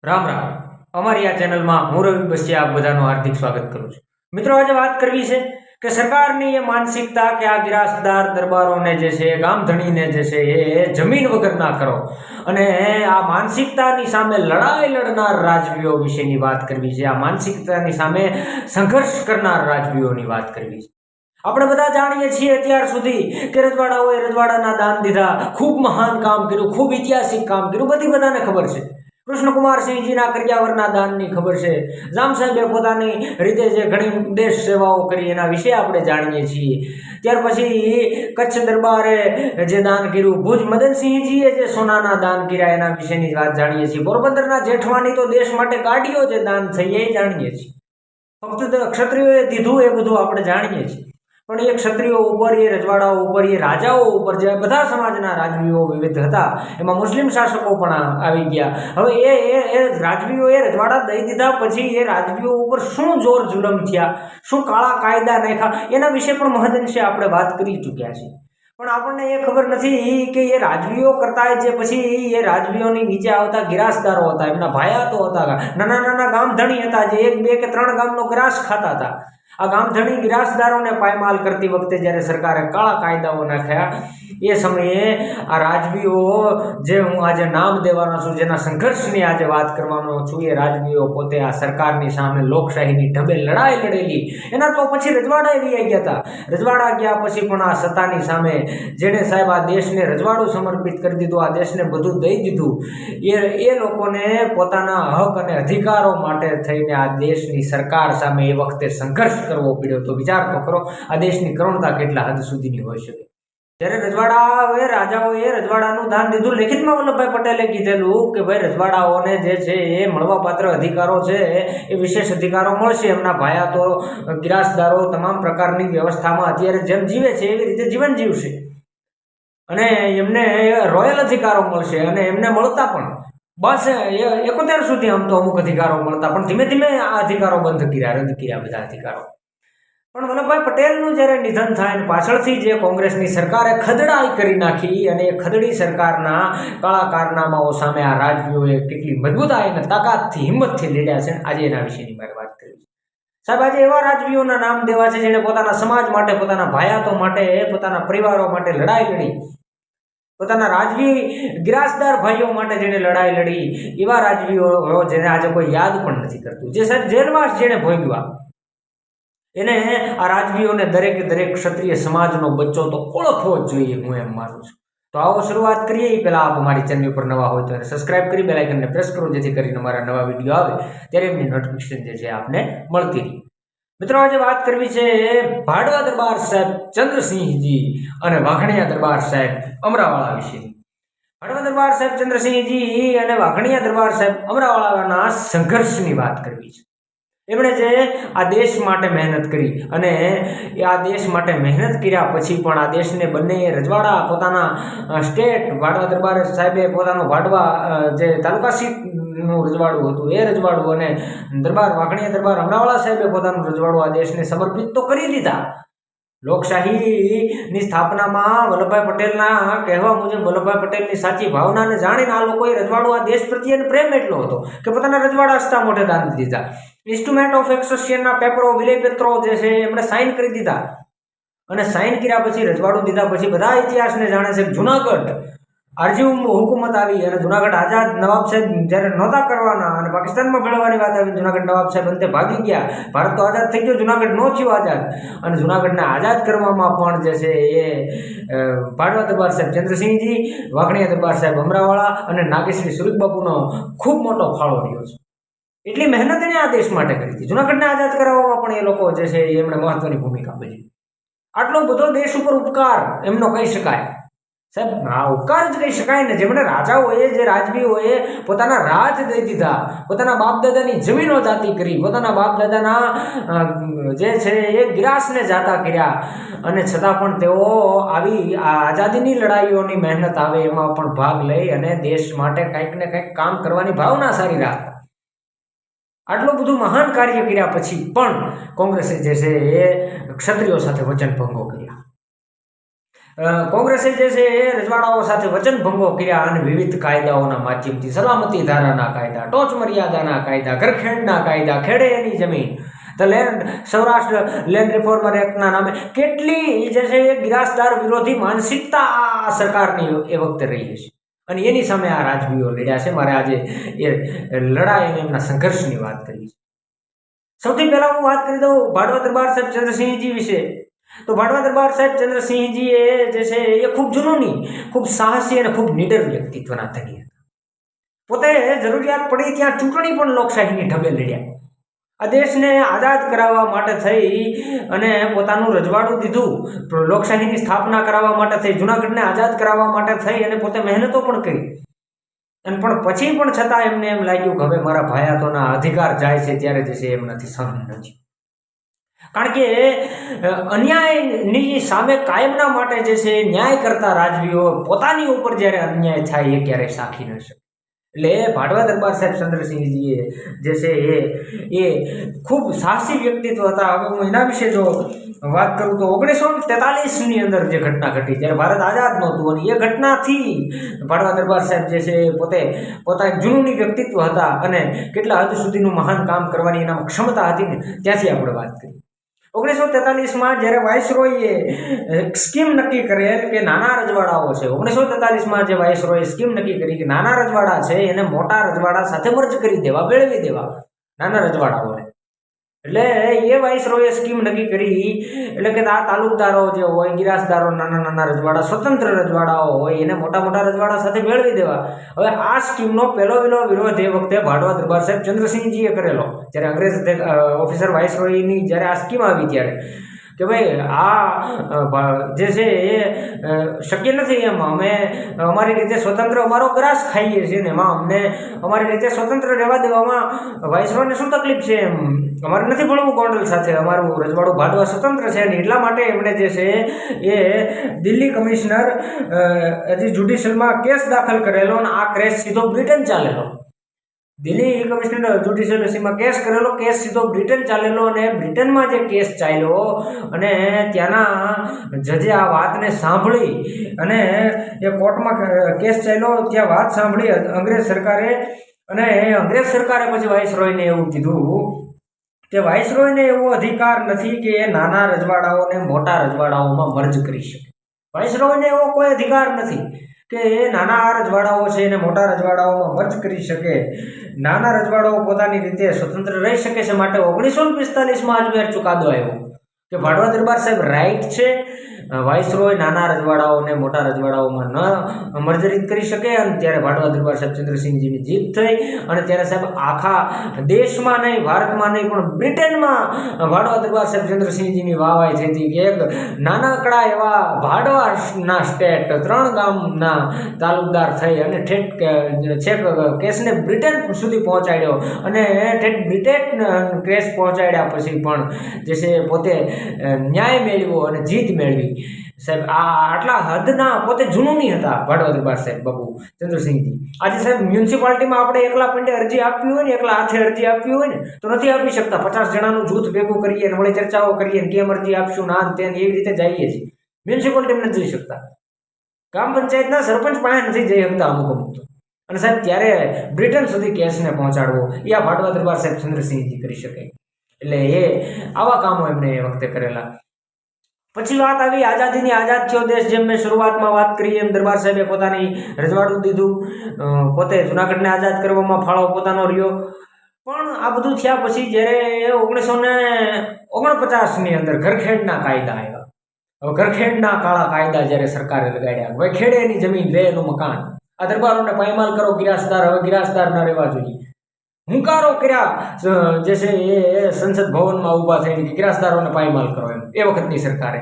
રામ રામ। અમારી આ ચેનલમાં હું રવિ બસિયા આપ બધાનું હાર્દિક સ્વાગત કરું છું। મિત્રો, આજે વાત કરવી છે કે સરકારની એ માનસિકતા કે આ ગિરાસદાર દરબારોને જે છે, ગામધણીને જે છે એ જમીન વગર ના કરો અને આ માનસિકતાની સામે લડાઈ લડનાર રાજવીઓ વિશેની વાત કરવી છે। આ માનસિકતાની સામે સંઘર્ષ કરનાર રાજવીઓની વાત કરવી છે। આપણે બધા જાણીએ છીએ અત્યાર સુધી કે રજવાડાઓએ રજવાડાના દાન દીધા, ખૂબ મહાન કામ કર્યું, ખૂબ ઐતિહાસિક કામ કર્યું, બધાને ખબર છે। કૃષ્ણકુમારસિંહજીના કર્યાવરના દાનની ખબર છે। જામ સાહેબે પોતાની રીતે જે ઘણી દેશ સેવાઓ કરી એના વિશે આપણે જાણીએ છીએ। ત્યાર પછી કચ્છ દરબારે જે દાન કર્યું, ભુજ મદનસિંહજીએ જે સોનાના દાન કર્યા એના વિશેની વાત જાણીએ છીએ। પોરબંદરના જેઠવાની તો દેશ માટે ગાડીઓ જે દાન થઈ એ જાણીએ છીએ। ફક્ત ક્ષત્રિયોએ દીધું એ બધું આપણે જાણીએ છીએ, પણ એ ક્ષત્રિયો ઉપર, એ રજવાડાઓ ઉપર, એ રાજાઓ ઉપર, જે બધા સમાજના રાજવીઓ વિવિધ હતા, એમાં મુસ્લિમ શાસકો પણ આવી ગયા। હવે એ રાજવીઓએ રજવાડા દઈ દીધા પછી એ રાજવીઓ ઉપર શું જોર જુલમ થયા, શું કાળા કાયદા નાખ્યા, એના વિશે પણ મહદઅંશે આપણે વાત કરી ચૂક્યા છીએ। પણ આપણને એ ખબર નથી કે એ રાજવીઓ કરતા જે પછી એ રાજવીઓની નીચે આવતા ગિરાસદારો હતા, એમના ભાયાતો હતા, નાના નાના ગામધણી હતા, જે 1, 2 કે 3 ગામનો ગ્રાસ ખાતા હતા। આ ગામધણી ગિરાસદારોને પાયમાલ કરતી વખતે જ્યારે સરકારે કાળા કાયદાઓ નાખ્યા, એ સમયે આ રાજવીઓ, જે હું આજે નામ દેવાનો છું, જેના સંઘર્ષની આજે વાત કરવાનો છું, એ રાજવીઓ પોતે આ સરકારની સામે લોકશાહીની ઢબે લડાઈ લડેલી। એના તો પછી રજવાડા વહી ગયા હતા। રજવાડા ગયા પછી પણ આ સત્તાની સામે જેણે સાહેબ આ દેશને રજવાડું સમર્પિત કરી દીધું, આ દેશને બધું દઈ દીધું, એ લોકોને પોતાના હક અને અધિકારો માટે થઈને આ દેશની સરકાર સામે એ વખતે સંઘર્ષ કરવો પડ્યો। તો વિચાર તો કરો આ દેશની કરુણતા કેટલા હદ સુધીની હોઈ શકે। જ્યારે રજવાડાઓએ, રાજાઓએ રજવાડાનું દાન દીધું, લેખિતમાં વલ્લભભાઈ પટેલે કીધેલું કે ભાઈ રજવાડાઓને જે છે એ મળવાપાત્ર અધિકારો છે, એ વિશેષ અધિકારો મળશે। એમના ભાયાતો, ગિરાસદારો તમામ પ્રકારની વ્યવસ્થામાં અત્યારે જેમ જીવે છે એવી રીતે જીવન જીવશે અને એમને રોયલ અધિકારો મળશે અને એમને મળતા પણ બસ 71 સુધી આમ તો અમુક અધિકારો મળતા, પણ ધીમે ધીમે આ અધિકારો બંધ કર્યા, રદ કર્યા બધા અધિકારો। પણ વલ્લભભાઈ પટેલનું જ્યારે નિધન થાય, પાછળથી જે કોંગ્રેસની સરકારે ખદડાઈ કરી નાખી અને એ ખદડી સરકારના કાળા કારનામાઓ સામે આ રાજવીઓએ કેટલી મજબૂતાઈ અને તાકાતથી, હિંમતથી લડ્યા છે, આજે એના વિશેની મારે વાત કરવી છે। સાહેબ, આજે એવા રાજવીઓના નામ દેવા છે જેણે પોતાના સમાજ માટે, પોતાના ભાયાતો માટે, પોતાના પરિવારો માટે લડાઈ લડી, પોતાના રાજવી ગિરાસદાર ભાઈઓ માટે જેને લડાઈ લડી, એવા રાજવીઓ જેને આજે કોઈ યાદ પણ નથી કરતું, જે સાહેબ જેલવાસ જેને ભોગવ્યા, એને આ રાજવીઓને દરેકે દરેક ક્ષત્રિય સમાજનો બચ્ચો તો ઓળખવો જ જોઈએ, હું એમ માનું છું। તો આવો શરૂઆત કરીએ। એ પહેલાં આપ અમારી ચેનલ પર નવા હોય તો એને સબસ્ક્રાઇબ કરી બેલ આઇકનને પ્રેસ કરો, જેથી કરીને અમારા નવા વિડીયો આવે ત્યારે એમની નોટિફિકેશન જે છે આપને મળતી રહે। મિત્રો, આજે વાત કરવી છે ભાડવા દરબાર સાહેબ ચંદ્રસિંહજી અને વાઘણિયા દરબાર સાહેબ અમરાવાળા વિશે। ભાડવા દરબાર સાહેબ ચંદ્રસિંહજી અને વાઘણિયા દરબાર સાહેબ અમરાવાળાના સંઘર્ષની વાત કરવી છે। એમણે જે આ દેશ માટે મહેનત કરી અને આ દેશ માટે મહેનત કર્યા પછી પણ આ દેશને બંને રજવાડા, પોતાના સ્ટેટ, ભાડવા દરબાર સાહેબે પોતાનું ભાડવા જે તાલુકા સીટનું રજવાડું હતું એ રજવાડું, અને દરબાર વાઘણિયા દરબાર અમરાવાળા સાહેબે પોતાનું રજવાડું આ દેશને સમર્પિત તો કરી દીધા। લોકશાહીની સ્થાપનામાં વલ્લભભાઈ પટેલના કહેવા મુજબ, વલ્લભભાઈ પટેલની સાચી ભાવનાને જાણીને આ લોકોએ રજવાડું, આ દેશ પ્રત્યેનો પ્રેમ એટલો હતો કે પોતાના રજવાડા હસ્તા મોઢે દાન દીધા। ઇન્સ્ટ્રુમેન્ટ ઓફ એક્સેશનના પેપરો, વિલેપત્રો જે છે એમણે સાઇન કરી દીધા, અને સાઇન કર્યા પછી, રજવાડું દીધા પછી બધા ઇતિહાસને જાણે છે જુનાગઢ આરજી હુકુમત આવી અને જુનાગઢ આઝાદ, નવાબ સાહેબ જ્યારે નહોતા કરવાના અને પાકિસ્તાનમાં ભેળવાની વાત આવી, જુનાગઢ નવાબ સાહેબ અંતે ભાગી ગયા, ભારત તો આઝાદ થઈ ગયો, જુનાગઢ ન થયું આઝાદ, અને જુનાગઢને આઝાદ કરવામાં પણ જે છે એ ભાડવા દરબાર સાહેબ ચંદ્રસિંહજી, વાઘણિયા દરબાર સાહેબ અમરાવાળા અને નાગેશ્રી સુરજબાપુનો ખૂબ મોટો ફાળો રહ્યો છે। એટલી મહેનત એણે આ દેશ માટે કરી હતી। જુનાગઢને આઝાદ કરાવવામાં પણ એ લોકો જે છે એમણે મહત્વની ભૂમિકા ભજવી। આટલો બધો દેશ ઉપર ઉપકાર એમનો કહી શકાય સાહેબ, આ ઉપકાર જ કહી શકાય ને, જેમણે રાજાઓએ, જે રાજવીઓએ પોતાના રાજ દઈ દીધા, પોતાના બાપ દાદાની જમીનો જાતી કરી, પોતાના બાપ દાદાના જે છે એ ગિરાસને જાતા કર્યા, અને છતાં પણ તેઓ આવી આઝાદીની લડાઈઓની મહેનત આવે એમાં પણ ભાગ લઈ અને દેશ માટે કંઈક ને કંઈક કામ કરવાની ભાવના સારી રાખતા। આટલું બધું મહાન કાર્ય કર્યા પછી પણ કોંગ્રેસે જે છે એ ક્ષત્રિયો સાથે વચનભંગો કર્યા। કોંગ્રેસે જે છે એ રજવાડાઓ સાથે વચનભંગો કર્યા અને વિવિધ કાયદાઓના માધ્યમથી સલામતી ધારાના કાયદા, ટોચ મર્યાદાના કાયદા, ઘરખેડના કાયદા, ખેડે એની જમીન, ધ લેન્ડ સૌરાષ્ટ્ર લેન્ડ રિફોર્મર એક્ટના નામે કેટલી જે છે એ ગિરાસદાર વિરોધી માનસિકતા આ સરકારની એ વખતે રહી છે અને એની સામે આ રાજવીઓ લડ્યા છે. મારે આજે એ લડાઈ અને એમના સંઘર્ષની વાત કરી છે. સૌથી પહેલા હું વાત કરી દઉં ભાડવા દરબાર સાહેબ ચંદ્રસિંહજી વિશે. તો ભાડવા દરબાર સાહેબ ચંદ્રસિંહજી એ જે છે એ ખૂબ જૂનું નહીં, ખૂબ સાહસી અને ખૂબ નિડર વ્યક્તિત્વના ધણી હતા. પોતે જરૂરિયાત પડી ત્યાં ચૂંટણી પણ લોકશાહીની ઢબે લડ્યા. આ દેશને આઝાદ કરાવવા માટે થઈ અને પોતાનું રજવાડું દીધું, લોકશાહીની સ્થાપના કરાવવા માટે થઈ, જૂનાગઢને આઝાદ કરાવવા માટે થઈ અને પોતે મહેનતો પણ કરી. અને પણ પછી પણ છતાં એમને એમ લાગ્યું કે હવે મારા ભાયાતોના અધિકાર જાય છે ત્યારે જે છે એમનાથી સહન નથી. કારણ કે અન્યાયની સામે કાયમના માટે જે છે ન્યાય કરતા રાજવીઓ પોતાની ઉપર જ્યારે અન્યાય થાય એ ક્યારેય સાખી ન શકે. એટલે ભાડવા દરબાર સાહેબ ચંદ્રસિંહજીએ જે છે એ ખૂબ સાહસી વ્યક્તિત્વ હતા. હવે હું એના વિશે જો વાત કરું તો 1943ની અંદર જે ઘટના ઘટી જ્યારે ભારત આઝાદ નહોતું અને એ ઘટનાથી ભાડવા દરબાર સાહેબ જે છે પોતા એક જૂનું વ્યક્તિત્વ હતા અને કેટલા હદ સુધીનું મહાન કામ કરવાની એનામાં ક્ષમતા હતી ને ત્યાંથી આપણે વાત કરી. 1943માં જ્યારે વાઇસરોયે સ્કીમ નક્કી કરેલ કે નાના રજવાડાઓ છે, 1943માં જે વાઇસરોયે સ્કીમ નક્કી કરી કે નાના રજવાડા છે એને મોટા રજવાડા સાથે મર્જ કરી દેવા, મેળવી દેવા નાના રજવાડાઓને. એટલે એ વાઇસરોયે સ્કીમ નક્કી કરી એટલે કે આ તાલુકદારો જે હોય, ગિરાસદારો, નાના નાના રજવાડા, સ્વતંત્ર રજવાડાઓ હોય એને મોટા મોટા રજવાડા સાથે મેળવી દેવા. હવે આ સ્કીમનો પહેલો વિરોધ એ વખતે ભાડવા દરબાર સાહેબ ચંદ્રસિંહજીએ કરેલો. જ્યારે અંગ્રેજ ઓફિસર વાઇસરોયની જ્યારે આ સ્કીમ આવી ત્યારે કે ભાઈ આ જે છે એ શક્ય નથી, એમ અમે અમારી રીતે સ્વતંત્ર અમારો ગ્રાસ ખાઈએ છીએ ને એમાં અમને અમારી રીતે સ્વતંત્ર રહેવા દેવામાં વાઇસરોયને શું તકલીફ છે, એમ અમારે નથી ભણવું ગોંડલ સાથે, અમારું રજવાડું ભાડવા સ્વતંત્ર છે. અને એટલા માટે એમણે જે છે એ દિલ્હી કમિશનર હજી જ્યુડિશિયલમાં કેસ દાખલ કરેલો અને આ કેસ સીધો બ્રિટન ચાલેલો. દિલ્હી કમિશનર જ્યુડિશિયલમાં કેસ કરેલો, કેસ સીધો બ્રિટન ચાલેલો અને બ્રિટનમાં જે કેસ ચાલ્યો અને ત્યાંના જજે આ વાતને સાંભળી અને એ કોર્ટમાં કેસ ચાલ્યો, ત્યાં વાત સાંભળી અંગ્રેજ સરકારે અને અંગ્રેજ સરકારે પછી વાઇસરોયને એવું કીધું કે વાઇસરોયને એવો અધિકાર નથી કે એ નાના રજવાડાઓને મોટા રજવાડાઓમાં મર્જ કરી શકે. વાઇસરોયને એવો કોઈ અધિકાર નથી કે એ નાના રજવાડાઓ છે એને મોટા રજવાડાઓમાં મર્જ કરી શકે. નાના રજવાડાઓ પોતાની રીતે સ્વતંત્ર રહી શકે છે. માટે 1945માં અજમેર ચુકાદો આવ્યો કે ભાડવા દરબાર સાહેબ રાઈટ છે, વાઇસરોય નાના રજવાડાઓને મોટા રજવાડાઓમાં ન મર્જરિત કરી શકે. અને ત્યારે ભાડવા દરબાર સાહેબ ચંદ્રસિંહજીની જીત થઈ અને ત્યારે સાહેબ આખા દેશમાં નહીં, ભારતમાં નહીં પણ બ્રિટનમાં ભાડવા દરબાર સાહેબ ચંદ્રસિંહજીની વાવાઈ થઈ હતી કે એક નાનકડા એવા ભાડવાના સ્ટેટ 3 ગામના તાલુકદાર થઈ અને છેક કેસને બ્રિટન સુધી પહોંચાડ્યો અને ઠેઠ બ્રિટન કેસ પહોંચાડ્યા પછી પણ જે છે પોતે ન્યાય મેળવ્યો અને જીત મેળવી. સાહેબ આ આટલા હદના પોતે જૂનું નહીં હતા ભાડવા દરબાર સાહેબ બાબુ ચંદ્રસિંહજી. આજે સાહેબ મ્યુનિસિપાલિટીમાં આપણે એકલા પંડે અરજી આપવી હોય ને, એકલા હાથે અરજી આપવી હોય ને તો નથી આપી શકતા. 50 જણાનું જૂથ ભેગું કરીએ અને વળી ચર્ચાઓ કરીએ ને કેમ અરજી આપશું ના તેમ એવી રીતે જઈએ છીએ. મ્યુનિસિપાલિટીમાં નથી જઈ શકતા, ગ્રામ પંચાયતના સરપંચ પાસે નથી જઈ શકતા અમુક તો. અને સાહેબ ત્યારે બ્રિટન સુધી કેસને પહોંચાડવો એ આ ભાડવા દરબાર સાહેબ ચંદ્રસિંહજી કરી શકે. એટલે એ આવા કામો એમણે એ વખતે કરેલા. પછી વાત આવી આઝાદીની. આઝાદ થયો દેશ, જેમ મેં શરૂઆતમાં વાત કરી એમ દરબાર સાહેબે પોતાની રજવાડું દીધું, પોતે જૂનાગઢને આઝાદ કરવામાં ફાળો પોતાનો રહ્યો. પણ આ બધું થયા પછી જ્યારે 1949ની અંદર ઘરખેડના કાયદા આવ્યા. હવે ઘરખેડના કાળા કાયદા જ્યારે સરકારે લગાડ્યા, હવે ખેડેની જમીન લે એનું મકાન, આ દરબારોને પાયમાલ કરો, ગિરાસદાર હવે ગિરાસદાર ન રહેવા જોઈએ. હુંકારો કર્યા જે છે એ સંસદ ભવનમાં ઊભા થઈને ગિરાસદારોને પાયમાલ કરો એમ એ વખતની સરકારે.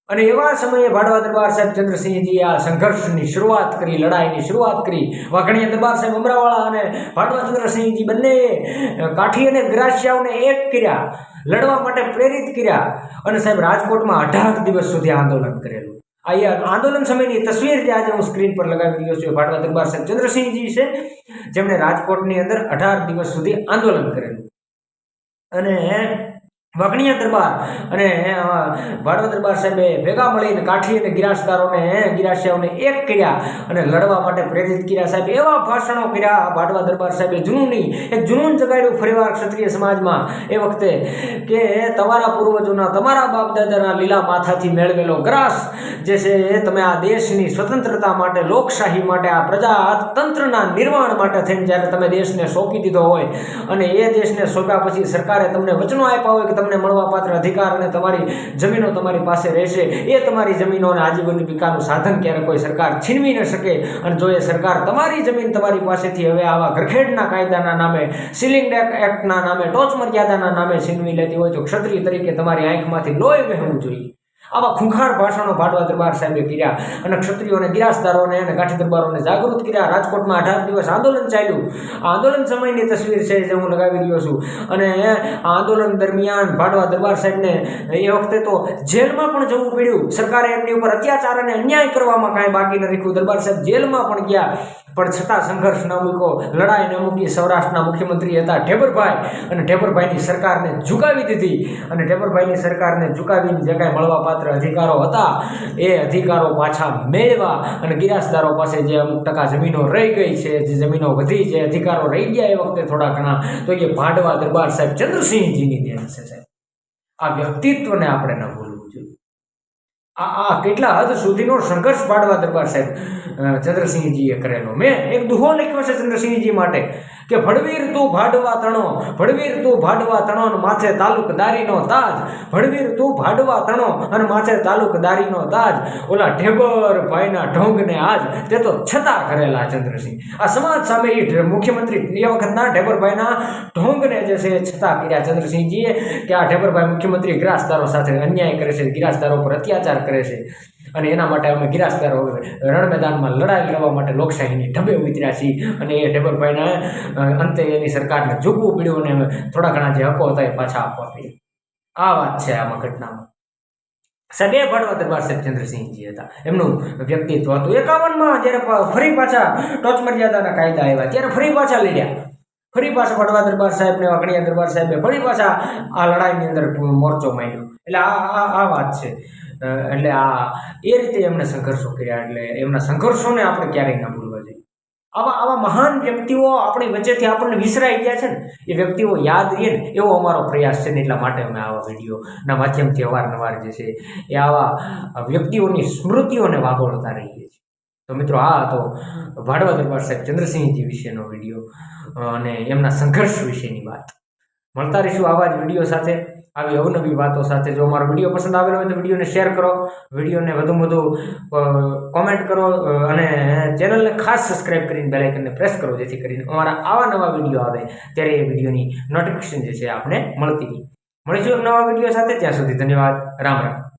અને એવા સમયે ભાડવા દરબાર સાહેબ ચંદ્રસિંહજીએ આ સંઘર્ષની શરૂઆત કરી, લડાઈની શરૂઆત કરી. વાઘણીયા દરબાર સાહેબ અમરાવાળા અને ભાડવા ચંદ્રસિંહજી બંને કાઠી અને ગ્રાસિયાઓને એક કર્યા, લડવા માટે પ્રેરિત કર્યા. અને સાહેબ રાજકોટમાં 18 દિવસ સુધી આંદોલન કરેલું. આ આંદોલન સમયની તસવીર જે આજે હું સ્ક્રીન પર લગાવી રહ્યો છું ભાડવા દરબાર સાહેબ ચંદ્રસિંહજી છે, જેમણે રાજકોટની અંદર 18 દિવસ સુધી આંદોલન કરેલું. અને વાઘણીયા દરબાર અને ભાડવા દરબાર સાહેબે ભેગા મળીને કાઠી અને ગિરાસિયાઓને એક કર્યા અને લડવા માટે પ્રેરિત કર્યા. સાહેબ એવા ભાષણો કર્યા ભાડવા દરબાર સાહેબે, એક જુનૂન જગાડ્યું ફરીવાર ક્ષત્રિય સમાજમાં એ વખતે કે તમારા પૂર્વજોના, તમારા બાપ દાદાના લીલા માથાથી મેળવેલો ગ્રાસ જે છે એ તમે આ દેશની સ્વતંત્રતા માટે, લોકશાહી માટે, આ પ્રજાતંત્રના નિર્માણ માટે થઈને જ્યારે તમે દેશને સોંપી દીધો હોય અને એ દેશને સોંપ્યા પછી સરકારે તમને વચનો આપ્યા હોય કે તમને મળવાપાત્ર અધિકાર અને તમારી જમીનો તમારી પાસે રહેશે, એ તમારી જમીનો અને આજીવન વિકાસનું સાધન ક્યારે કોઈ સરકાર છીનવી ન શકે. અને જો એ સરકાર તમારી જમીન તમારી પાસેથી હવે આવા ઘરખેડના કાયદાના નામે, સીલિંગ એક્ટના નામે, ટોચ મર્યાદાના નામે છીનવી લેતી હોય તો ક્ષત્રિય તરીકે તમારી આંખમાંથી લોહી વહેવું જોઈએ. આવા ખૂંખાર ભાષણો ભાડવા દરબાર સાહેબે કર્યા અને ક્ષત્રિયોને, ગિરાસદારોને અને ગાંઠી દરબારોને જાગૃત કર્યા. રાજકોટમાં 18 દિવસ આંદોલન ચાલ્યું. આ આંદોલન સમયની તસવીર છે જે હું લગાવી રહ્યો છું. અને આ આંદોલન દરમિયાન ભાડવા દરબાર સાહેબને એ વખતે તો જેલમાં પણ જવું પડ્યું. સરકારે એમની ઉપર અત્યાચાર અને અન્યાય કરવામાં કાંઈ બાકી ન રાખ્યું. દરબાર સાહેબ જેલમાં પણ ગયા, પણ છતાં સંઘર્ષ ન મૂક્યો, લડાઈ ન મૂકી. સૌરાષ્ટ્રના મુખ્યમંત્રી હતા ઠેબરભાઈ, અને ઠેબરભાઈની સરકારને ઝુકાવી દીધી. અને ઠેબરભાઈની સરકારને ઝુકાવીને જે કાંઈ મળવાપાત્ર અધિકારો હતા એ અધિકારો પાછા મેળવા અને ગિરાસદારો પાસે જે અમુક ટકા જમીનો રહી ગઈ છે, જે જમીનો વધી, જે અધિકારો રહી ગયા એ વખતે થોડા ઘણા, તો એ ભાડવા દરબાર સાહેબ ચંદ્રસિંહજીની દેન છે. સાહેબ આ વ્યક્તિત્વને આપણે ન ભૂલવું જોઈએ. આ કેટલા હદ સુધીનો સંઘર્ષ ભાડવા દરબાર સાહેબ ચંદ્રસિંહજીએ કરેલો. મેં એક દુહો લખ્યો છે ચંદ્રસિંહજી માટે કે ભડવીર તું ભાડવા તણો, ભડવીર તું ભાડવા તણો અને માથે તાલુકદારીનો તાજ, ભડવીર તું ભાડવા તણો અને માથે તાલુકદારીનો તાજ. ઓલા ઢેબરભાઈના ઢોંગને આજ તે તો છતાં કરેલા ચંદ્રસિંહ. આ સમાજ સામે એ મુખ્યમંત્રી એ વખતના ઢેબરભાઈના ઢોંગને જે છે છતાં કર્યા ચંદ્રસિંહજીએ કે આ ઢેબરભાઈ મુખ્યમંત્રી ગિરાસદારો સાથે અન્યાય કરે છે, ગિરાસદારો પર અત્યાચાર કરે છે, અને એના માટે અમે ગિરાસદારો રણમેદાનમાં લડાઈ લડવા માટે લોકશાહીની ઢબે ઉતર્યા છીએ. અને એ ઢેબરભાઈને અંતે એની સરકારને ઝૂકવું પડ્યું અને થોડા ઘણા જે હકો હતા એ પાછા આપવા પડ્યા. આ વાત છે આમાં ઘટનામાં. સાહેબ એ ભાડવા દરબાર સાહેબ ચંદ્રસિંહજી હતા, એમનું વ્યક્તિત્વ હતું. 51માં જ્યારે ફરી પાછા ટોચ મર્યાદાના કાયદા આવ્યા ત્યારે ફરી પાછા લડ્યા. ફરી પાછા ભાડવા દરબાર સાહેબને, વાઘણીયા દરબાર સાહેબે ફરી પાછા આ લડાઈની અંદર મોરચો માંડ્યો. એટલે આ વાત છે. એટલે એ રીતે એમને સંઘર્ષો કર્યા. એટલે એમના સંઘર્ષોને આપણે ક્યારેય ન ભૂલવા જોઈએ. આવા મહાન વ્યક્તિઓ આપણી વચ્ચેથી આપણને વિસરાઈ ગયા છે ને, એ વ્યક્તિઓ યાદ રહીએ ને એવો અમારો પ્રયાસ છે ને. એટલા માટે અમે આવા વિડીયોના માધ્યમથી અવારનવાર જે છે એ આવા વ્યક્તિઓની સ્મૃતિઓને વાગોળતા રહીએ છીએ. તો મિત્રો, આ હતો ભાડવા દરબાર સાહેબ ચંદ્રસિંહજી વિશેનો વિડીયો અને એમના સંઘર્ષ વિશેની વાત. મળતા રહીશું આવા જ વિડીયો સાથે, આવી અવનવી વાતો સાથે. જો અમારો વિડીયો પસંદ આવેલો હોય તો વિડીયોને શેર કરો, વિડીયોને વધુ કોમેન્ટ કરો અને ચેનલને ખાસ સબસ્ક્રાઈબ કરીને બેલ આઇકનને પ્રેસ કરો, જેથી કરીને અમારા આવા નવા વિડીયો આવે ત્યારે એ વિડીયોની નોટિફિકેશન જે છે આપને મળતી રહે. મળીશું એક નવા વિડીયો સાથે. ત્યાં સુધી ધન્યવાદ. રામ રામ.